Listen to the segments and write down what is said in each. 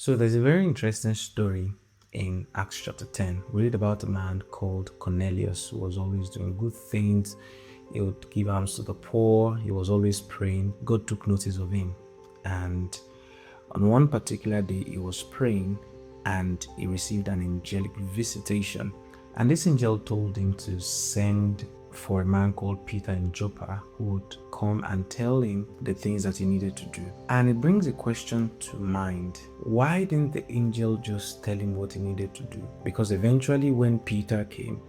So there's a very interesting story in Acts chapter 10. We read about a man called Cornelius who was always doing good things. He would give alms to the poor. He was always praying. God took notice of him. And on one particular day, he was praying and he received an angelic visitation. And this angel told him to send for a man called Peter in Joppa who would come and tell him the things that he needed to do. And it brings a question to mind. Why didn't the angel just tell him what he needed to do? Because eventually when Peter came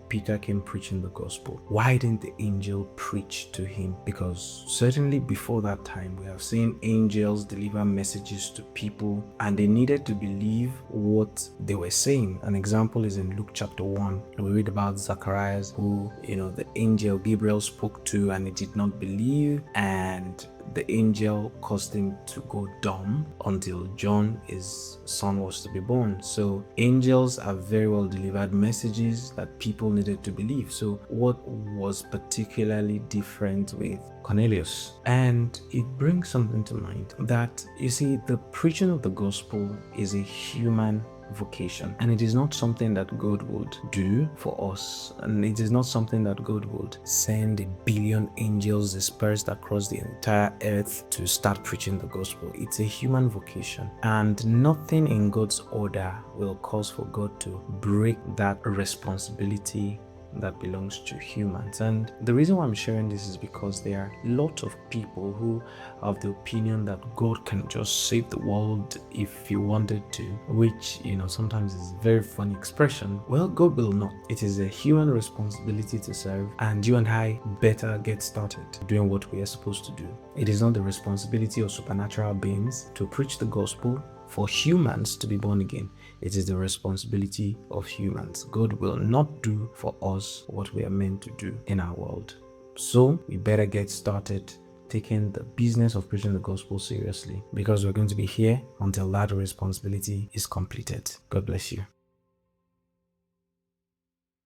preaching the gospel. Why didn't the angel preach to him? Because certainly before that time, we have seen angels deliver messages to people and they needed to believe what they were saying. An example is in Luke chapter 1. We read about Zacharias who, the angel Gabriel spoke to and he did not believe, and the angel caused him to go dumb until John, his son, was to be born. So angels have very well delivered messages that people needed to believe. So what was particularly different with Cornelius? And it brings something to mind that, you see, the preaching of the gospel is a human vocation, and it is not something that God would do for us, and it is not something that God would send 1 billion angels dispersed across the entire earth to start preaching the gospel. It's a human vocation, and nothing in God's order will cause for God to break that responsibility that belongs to humans. And the reason why I'm sharing this is because there are a lot of people who have the opinion that God can just save the world if he wanted to, which sometimes is a very funny expression. Well, God will not. It is a human responsibility to serve, and you and I better get started doing what we are supposed to do. It is not the responsibility of supernatural beings to preach the gospel for humans to be born again. It is the responsibility of humans. God will not do for us what we are meant to do in our world. So we better get started taking the business of preaching the gospel seriously, because we're going to be here until that responsibility is completed. God bless you.